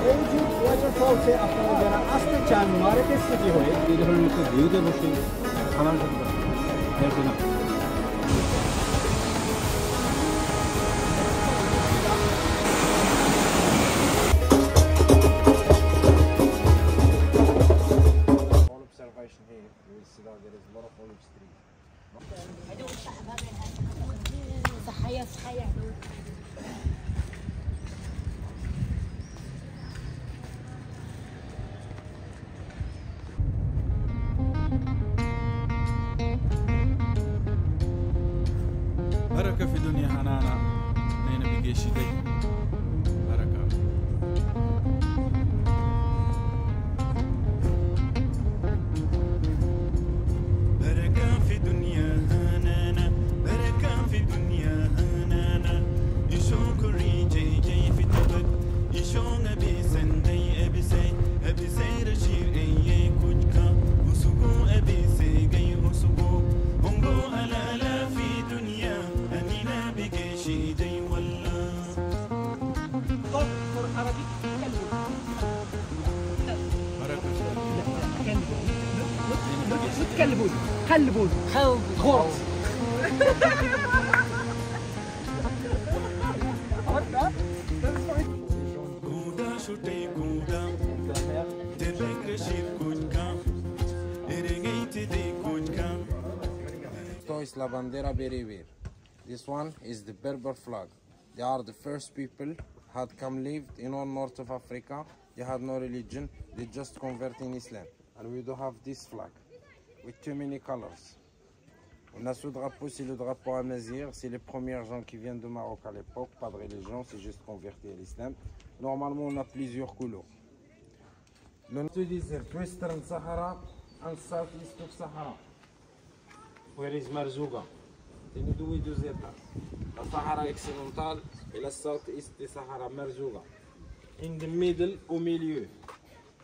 এই যে ওয়াটার ফলসে আপনারা যারা আসতে চান মার্কেট সিটি হয়ে এই ধরনের একটু ভিউতে বসে খাবার খেতে না observation here, you will see that there is a lot of olive trees. صحية صحية بركة في دنيا حنانا نينا بقيشي دي بركة بركة في دنيا حنانا بركة في دنيا حنانا يشوكري جي جي في تبت يشون أبي سندي أبي سي رشير أي كوجكا وسوكو أبي سي جي وسوكو هنغو ألا لا في دنيا أنينا بقيشي دي ولا for Arabic بركة في كلبون كلبون غورت كودا شوتي كودا تبك رشيد كوجكا إرغيت دي كوجكا So is La Bandera Berber. This one is the Berber flag. They are the first people had come lived in all north of Africa. They had no religion. They just convert in Islam. And we do have this flag with too many colors. On a ce drapeau, c'est le drapeau amazigh. C'est les premiers gens qui viennent de Maroc à l'époque. Pas de religion, c'est juste converti à l'islam. Normalement, on a plusieurs couleurs. Le desert, Western Sahara and Southeast of Sahara. Where is Marzouga? C'est nous deux états. La Sahara occidentale et la Southeast de Sahara, Marzouga. In the middle, au milieu,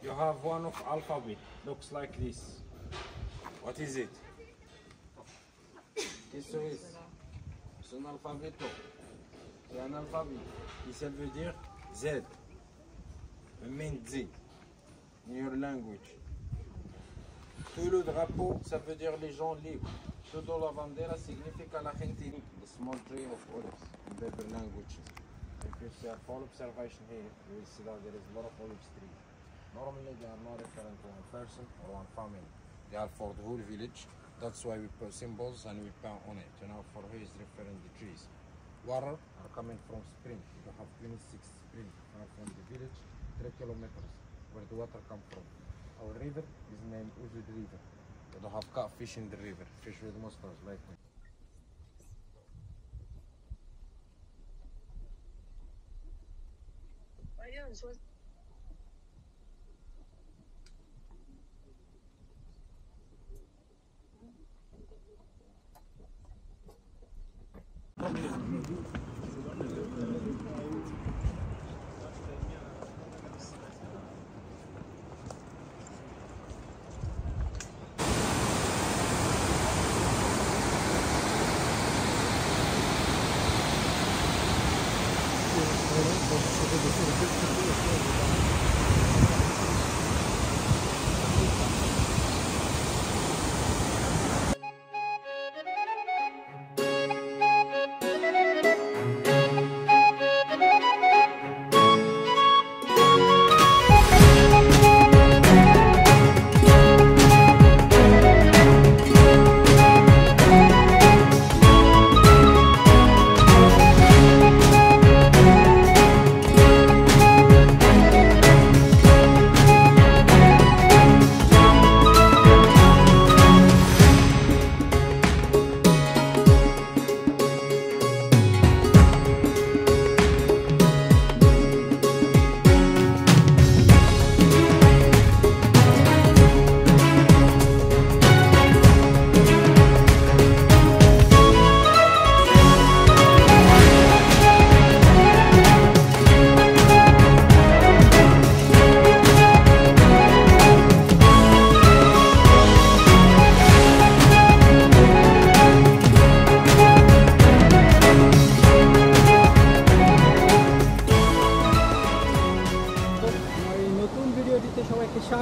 you have one of alphabet. Looks like this. What is it? Qu'est-ce que c'est? C'est un alphabet. C'est un alphabet. Et ça veut dire Z. It means Z. In your language. Tout le drapeau, ça veut dire les gens libres. Todo la bandera significa la gente libre. The small tree of olives in Berber language. If you see a full observation here, you will see that there is a lot of olive trees. Normally they are not referring to one person or one family. They are for the whole village. That's why we put symbols and we paint on it. You know, for who is referring the trees. Water are coming from spring. We have 26 springs from the village, 3 kilometers where the water comes from. Our river is named Uzud River. We have catfish in the river, fish with mustache like me.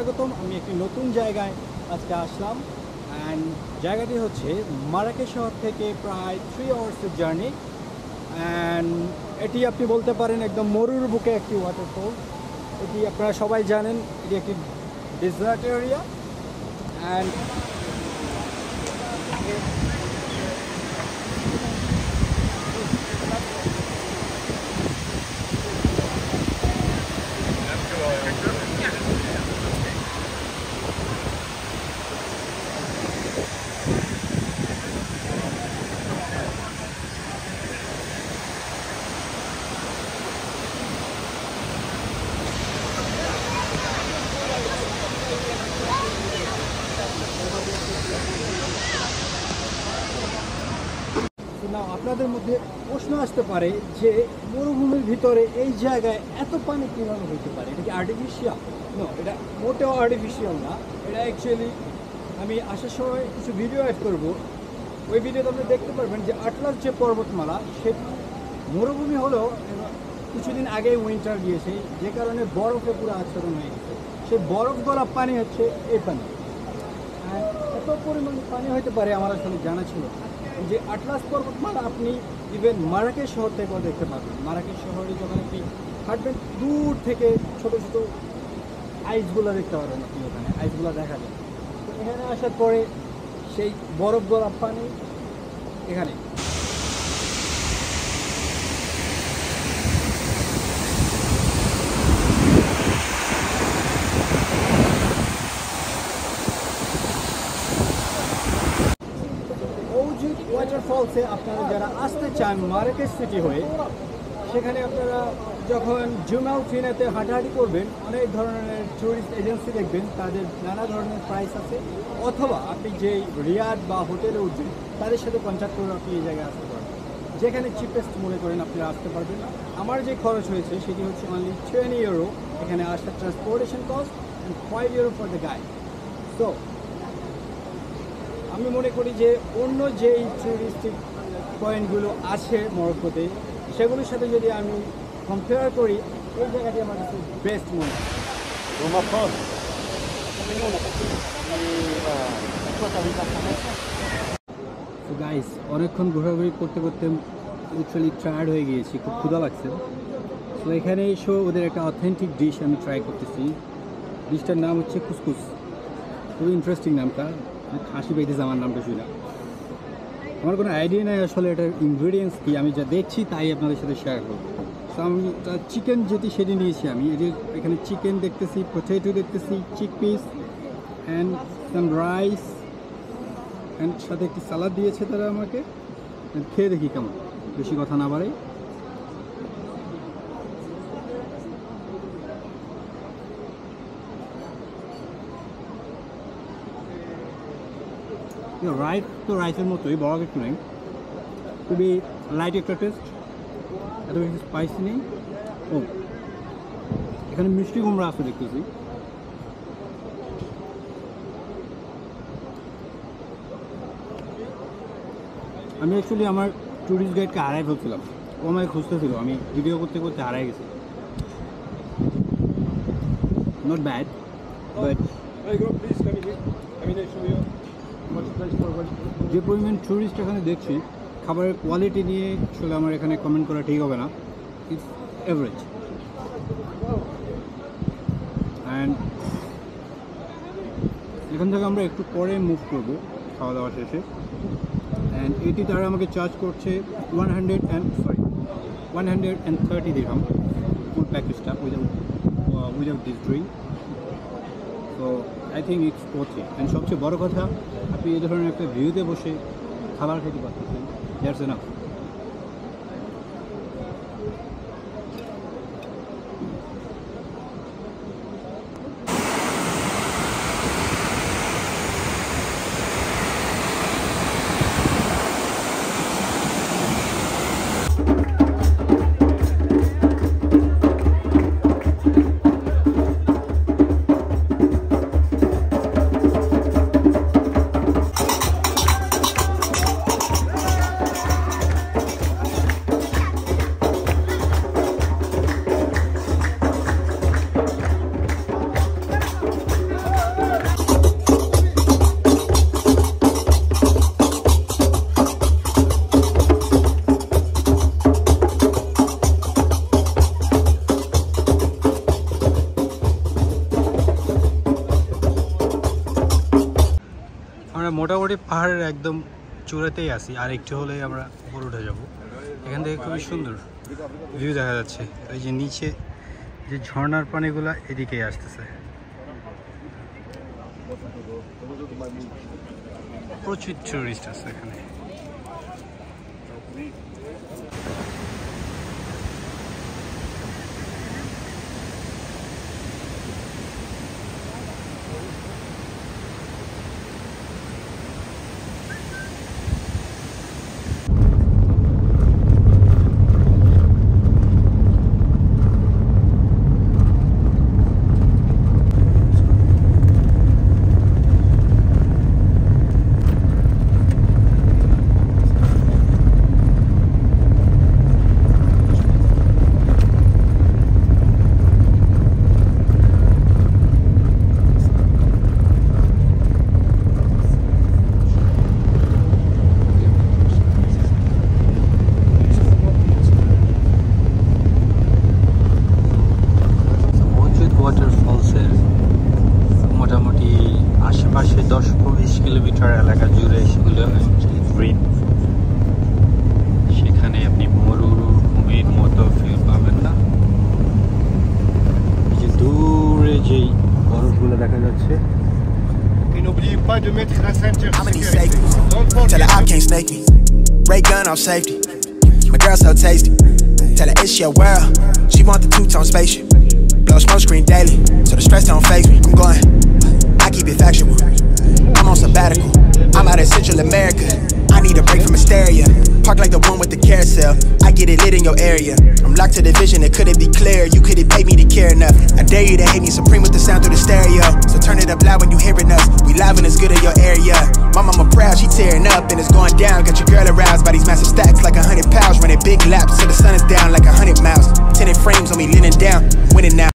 স্বাগতম। আমি একটি নতুন জায়গায় আজকে আসলাম, and জায়গাটি হচ্ছে Marrakesh শহর থেকে প্রায় 3 আওয়ার্সের জার্নি। অ্যান্ড এটি আপনি বলতে পারেন একদম মরুর বুকে একটি ওয়াটারফল। এটি আপনারা সবাই জানেন, এটি একটি ডেজার্ট এরিয়া। অ্যান্ড আপনাদের মধ্যে প্রশ্ন আসতে পারে যে মরুভূমির ভিতরে এই জায়গায় এত পানি কীভাবে হতে পারে, এটা কি আর্টিফিশিয়াল? নো, এটা মোটেও আর্টিফিশিয়াল না। এটা অ্যাকচুয়ালি আমি আসার সময় কিছু ভিডিও অ্যাড করব, ওই ভিডিওতে আপনি দেখতে পারবেন যে আটলাস যে পর্বতমালা সেটি মরুভূমি হলেও কিছুদিন আগেই উইন্টার গিয়েছে, যে কারণে বরফে পুরো আচ্ছাদন হয়ে গেছে। সেই বরফ গলা পানি হচ্ছে এই পানি। এত পরিমাণ পানি হতে পারে আমার আসলে জানা ছিল যে আটলাস পর্বতমালা আপনি ইভেন মারাকেশ শহর থেকেও দেখতে পাবেন। মারাকেশ শহরে যখন আপনি হাঁটবেন দূর থেকে ছোটো ছোটো আইসগুলো দেখতে পারবেন, আপনি ওখানে আইসগুলো দেখা যায়। তো এখানে আসার পরে সেই বরফ গলা পানি এখানে ওয়াটারফলসে আপনারা যারা আসতে চান মারাকেশ সিটি হয়ে, সেখানে আপনারা যখন জুমাল ফিনাতে হাঁটাহাঁটি করবেন অনেক ধরনের ট্যুরিস্ট এজেন্সি দেখবেন, তাদের নানা ধরনের প্রাইস আছে। অথবা আপনি যেই রিয়াদ বা হোটেলে উঠবেন তাদের সাথে কন্ট্যাক্ট করে আপনি এই জায়গায় আসতে পারবেন, যেখানে চিপেস্ট মনে করেন আপনারা আসতে পারবেন। আমার যে খরচ হয়েছে সেটি হচ্ছে অনলি 20 ইউরো এখানে আসার transportation cost, and 5 euro for the guide. So আমি মনে করি যে অন্য যেই টুরিস্টিক পয়েন্টগুলো আছে মরক্কোতে সেগুলোর সাথে যদি আমি কম্পেয়ার করি, এই জায়গাটি আমার কাছে বেস্ট মনে হয়। তো গাইস, অনেকক্ষণ ঘোরাঘুরি করতে করতে লিটারালি টায়ার্ড হয়ে গিয়েছি, খুব ক্ষুধা লাগছে। তো এখানে এসে ওদের একটা অথেন্টিক ডিশ আমি ট্রাই করতেছি। ডিশটার নাম হচ্ছে কুসকুস। খুবই ইন্টারেস্টিং নামটা, হাসি পেয়েছে আমার নামটা শুনে। আমার কোনো আইডিয়া নেই আসলে এটার ইনগ্রিডিয়েন্টস কী, আমি যা দেখছি তাই আপনাদের সাথে শেয়ার করবো। তো আমি চিকেন যেটি সেটি নিয়েছি আমি। এখানে চিকেন দেখতেছি, পটেটো দেখতেছি, chickpeas and some rice, and সাথে একটি সালাদ দিয়েছে তারা আমাকে। খেয়ে দেখি কেমন, বেশি কথা না বাড়াই। রাইস তো রাইসের মতোই, বড় একটু নেই, খুবই লাইট একটা টেস্ট, এত বেশি স্পাইসি নেই। ও, এখানে মিষ্টি কুমড়া আছে দেখতেছি। আমি অ্যাকচুয়ালি আমার ট্যুরিস্ট গাইডকে হারাই ফেলছিলাম, ও আমাকে খুঁজতেছিল, আমি ভিডিও করতে করতে হারাই গেছি। নট ব্যাড, বাট যে পরিমাণ ট্যুরিস্ট এখানে দেখছি, খাবারের কোয়ালিটি নিয়ে আসলে আমার এখানে কমেন্ট করা ঠিক হবে না, ইটস এভারেজ। অ্যান্ড এখান থেকে আমরা একটু পরে মুভ করবো খাওয়া দাওয়া শেষে। অ্যান্ড এটি তারা আমাকে চার্জ করছে 130 দিরহাম ফুল প্যাকেজটা উইদাউট দিস ড্রিঙ্ক। তো I think it's okay. And সবচেয়ে বড় কথা, আপনি এই ধরনের একটা ভিউতে বসে খাবার খেতে পারতেছেন, দ্যাটস এনাফ। মোটামুটি পাহাড়ের একদম চূড়াতেই আছি, আর একটু হলেই আমরা উপরে উঠে যাব। এখান থেকে খুবই সুন্দর ভিউ দেখা যাচ্ছে। এই যে নিচে যে ঝর্ণার পানিগুলা এদিকেই আসতেছে। প্রচুর টুরিস্ট আছে এখানে। মোটামুটি আশেপাশে 10-20 কিলোমিটার এলাকা জুড়ে সেগুলো গ্রিন। সেখানে আপনি মরুভূমির মতো ফিল পাবেন না। এই যে দূরে যেই বরফগুলো দেখা যাচ্ছে। I'm in these safety. Tell her I can't snake me. Ray gun off safety. My girl so tasty. Tell her it's your world. She want the two-tone spaceship. Blow smoke screen daily, so the stress don't faze me. I'm going. I keep it factual. I'm on sabbatical. I'm out in Central America. I need a break from hysteria. Park like the one with the carousel. I get it lit in your area. I'm locked to the vision, it couldn't be clear. You couldn't pay me to care enough. I dare you to hate me supreme with the sound through the stereo. So turn it up loud when you hearing us. We live and it's good in your area. My mama proud, she tearing up and it's going down. Got your girl aroused by these massive stacks like 100 pounds. Running big laps till the sun is down like 100 miles. Tinted frames on me leaning down, winning now.